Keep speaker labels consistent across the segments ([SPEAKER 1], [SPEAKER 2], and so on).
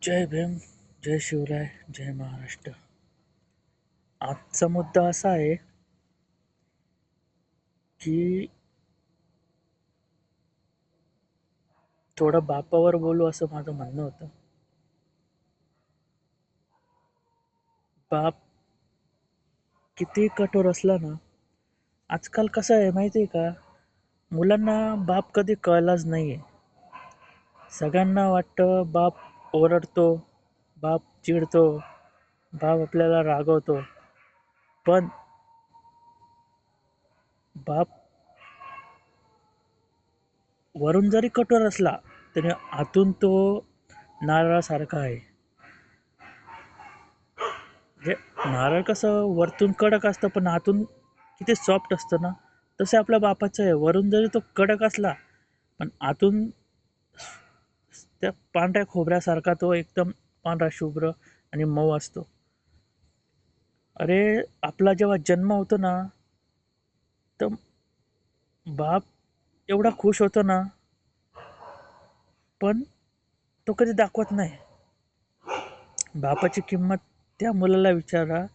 [SPEAKER 1] जय भीम, जय शिवराय, जय महाराष्ट्र. आजचा मुद्दा असा आहे की थोडं बापावर बोलू असं माझं म्हणणं होतं. बाप किती कठोर असला ना, आजकाल कसं आहे माहिती आहे का, मुलांना बाप कधी कळलाच नाही आहे. सगळ्यांना वाटतं बाप ओरडतो, बाप चिडतो, बाप आपल्याला रागवतो. पण बाप वरून जरी कठोर असला तरी आतून तो नारळासारखा आहे. म्हणजे नारळ कसं वरतून कडक असतं पण आतून किती सॉफ्ट असतं ना, तसे आपल्या बापाचं आहे. वरून जरी तो कडक असला पण आतून त्या पांढऱ्या खोबऱ्यासारखा तो एकदम पांढरा शुभ्र आणि मऊ असतो. अरे, आपला जेव्हा जन्म होतो ना, तर बाप एवढा खुश होतो ना, पण तो कधी दाखवत नाही. बापाची किंमत त्या मुलाला विचारा.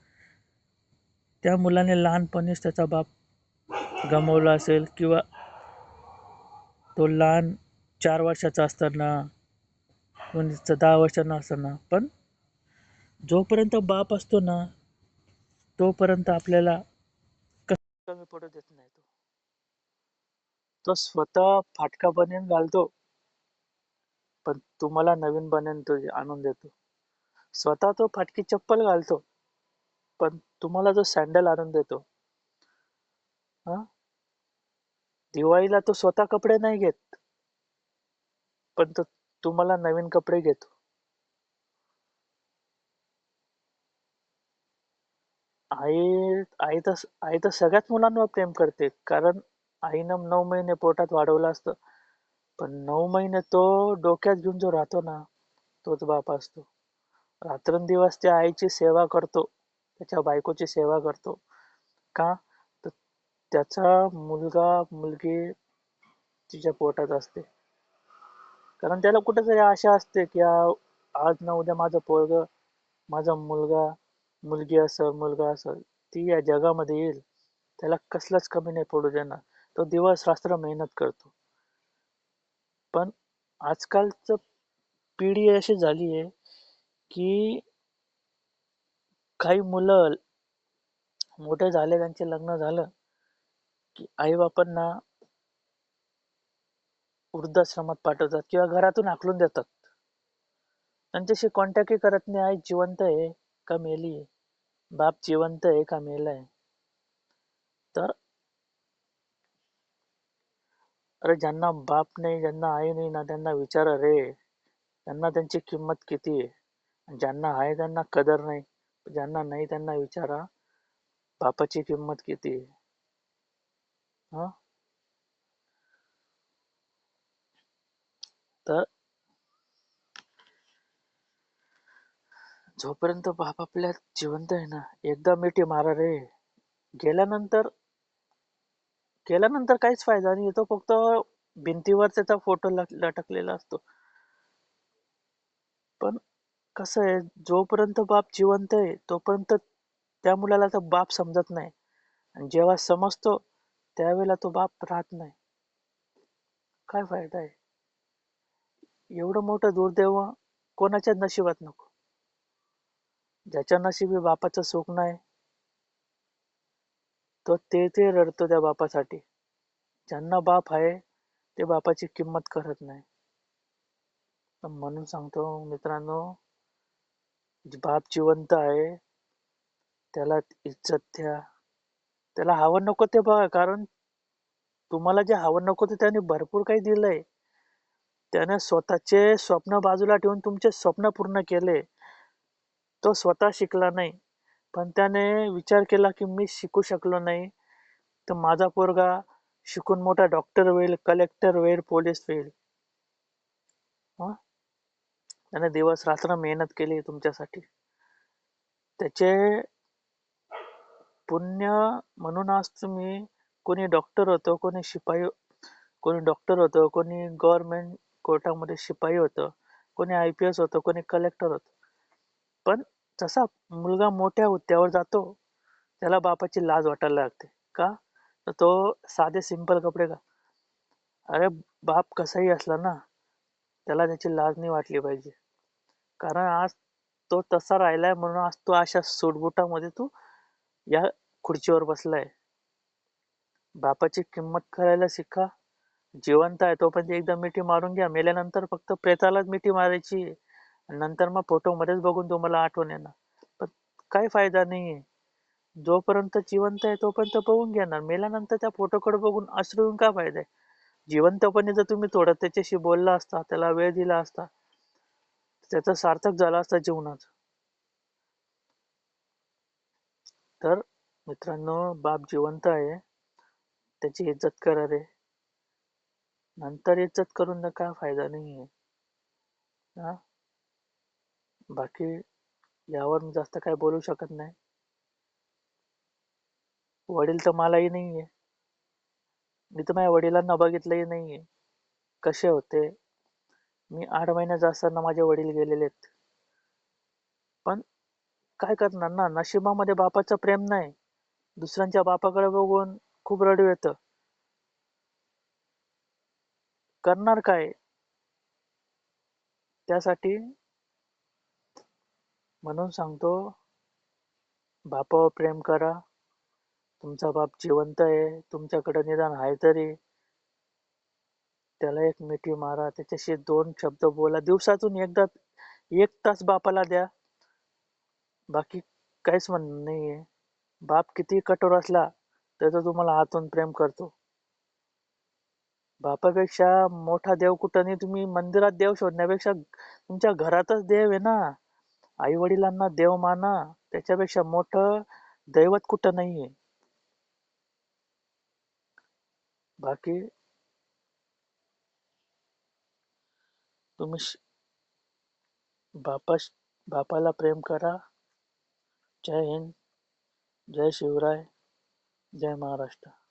[SPEAKER 1] त्या मुलाने लहानपणीच त्याचा बाप गमावला असेल किंवा तो लहान 4 वर्षाचा असताना, कोणीचं 10 वर्षांना असताना, पण जोपर्यंत बाप असतो ना, तोपर्यंत आपल्याला कमी पडू देत नाही. तो स्वतः फाटका बनेन घालतो, पण तुम्हाला नवीन बनेन तो आणून देतो. स्वतः तो फाटकी चप्पल घालतो, पण तुम्हाला जो सँडल आणून देतो. हा, दिवाळीला तो स्वतः कपडे नाही घेत, पण तो तुम्हाला नवीन कपडे घेतो. आई आई तर सगळ्याच मुलांवर प्रेम करते, कारण आईनं 9 महिने पोटात वाढवलं असतं. पण 9 महिने तो डोक्यात घेऊन जो राहतो ना, तोच बाप असतो. रात्रंदिवस त्या आईची सेवा करतो, त्याच्या बायकोची सेवा करतो. का? तर त्याचा मुलगा मुलगी तिच्या पोटात असते. कारण त्याला कुठेतरी आशा असते की आज ना उद्या माझं पोरग, माझा मुलगा, मुलगी असेल, मुलगा असेल, ती या जगामध्ये येईल. त्याला कसलंच कमी नाही पडू देणार. तो दिवस रात्र मेहनत करतो. पण आजकालचं पिढी अशी झाली आहे की काही मुलं मोठे झाले, त्यांचे लग्न झालं की आई बापांना वृद्धाश्रमात पाठवतात किंवा घरातून हाकलून देतात. त्यांच्याशी कॉन्टॅक्टही करत नाही. आई जिवंत आहे का मेली आहे, बाप जिवंत आहे का मेलाय. तर अरे, ज्यांना बाप नाही, ज्यांना आई नाही ना, त्यांना विचारा रे, त्यांना त्यांची किंमत किती आहे. ज्यांना आहे त्यांना कदर नाही, ज्यांना नाही त्यांना विचारा बापाची किंमत किती आहे. हा, तर जोपर्यंत बाप आपल्या जिवंत आहे ना, एकदा मिठी मारा रे. गेल्यानंतर गेल्यानंतर काहीच फायदा नाही. तो फक्त भिंतीवर त्याचा फोटो लटकलेला असतो. पण कसं आहे, जोपर्यंत बाप जिवंत आहे तोपर्यंत त्या मुलाला तर बाप समजत नाही, आणि जेव्हा समजतो त्यावेळेला तो बाप राहत नाही. काय फायदा आहे? एवढं मोठं दुर्दैव कोणाच्याच नशिबात नको. ज्याच्या नशिबी बापाचं सुख नाही, तो ते रडतो त्या बापासाठी. ज्यांना बाप आहे ते बापाची किंमत करत नाही. म्हणून सांगतो मित्रांनो, बाप जिवंत आहे, त्याला इज्जत द्या. त्याला हवं नको ते बघा, कारण तुम्हाला जे हवं नको ते त्याने भरपूर काही दिलंय. त्याने स्वतःचे स्वप्न बाजूला ठेवून तुमचे स्वप्न पूर्ण केले. तो स्वतः शिकला नाही, पण त्याने विचार केला की मी शिकू शकलो नाही, तर माझा पोरगा शिकून मोठा डॉक्टर होईल, कलेक्टर होईल, पोलीस होईल. हं? त्याने दिवस रात्र मेहनत केली तुमच्यासाठी. त्याचे पुण्य म्हणून आज तुम्ही, कोणी डॉक्टर होतो, कोणी डॉक्टर होतं, कोणी गव्हर्नमेंट कोर्टामध्ये शिपाई होतं. कोणी IPS होतं, कोणी कलेक्टर होतं. पण जसा मुलगा मोठ्या हुद्द्यावर जातो, त्याला बापाची लाज वाटायला लागते. का? तर तो साधे सिंपल कपडे अरे बाप कसाही असला ना, त्याला त्याची लाज नाही वाटली पाहिजे. कारण आज तो तसा राहिलाय म्हणून आज तो अशा सूटबुटामध्ये तू या खुर्चीवर बसलाय. बापाची किंमत करायला शिका. जिवंत आहे तोपर्यंत एकदा मिठी मारून घ्या. मेल्यानंतर फक्त प्रेतालाच मिठी मारायची आहे. नंतर मग फोटोमध्येच बघून तुम्हाला आठवण येणार. पण काही फायदा नाहीये. जोपर्यंत जिवंत आहे तोपर्यंत बघून घेणार. मेल्यानंतर त्या फोटोकडे बघून अश्रू काय फायदा आहे? जिवंतपणे जर तुम्ही थोडं त्याच्याशी बोलला असता, त्याला वेळ दिला असता, त्याचं सार्थक झालं असतं जीवनाचं. तर मित्रांनो, बाप जिवंत आहे, त्याची इज्जत करा रे. नंतर इज्जत करून ना काय फायदा नाहीये. हां, बाकी यावर मी जास्त काही बोलू शकत नाही. वडील तर मलाही नाहीये. मी तर माझ्या वडिलांना बघितलंही नाहीये. कसे होते? मी 8 महिन्याचा असताना माझे वडील गेलेलेत. पण काय करणार ना, नशिबामध्ये बापाचं प्रेम नाही. दुसऱ्यांच्या बापाकडे बघून खूप रडू येतं. करणार काय? त्यासाठी म्हणून सांगतो, बापावर प्रेम करा. तुमचा बाप जिवंत आहे. तुमच्याकडे निदान आहे तरी त्याला एक मिठी मारा. त्याच्याशी 2 शब्द बोला. दिवसातून एकदा 1 तास बापाला द्या. बाकी काहीच म्हणणं नाहीये. बाप कितीही कठोर असला, तर तो तुम्हाला आतून प्रेम करतो. बापापेक्षा मोठा देव कुठं नाही. तुम्ही मंदिरात देव शोधण्यापेक्षा तुमच्या घरातच देव आहे ना. आई-वडिलांना देव माना. त्याच्यापेक्षा मोठं दैवत कुठं नाहीये. बाकी तुम्ही बापाश बापाला प्रेम करा. जय हिंद, जय शिवराय, जय महाराष्ट्र.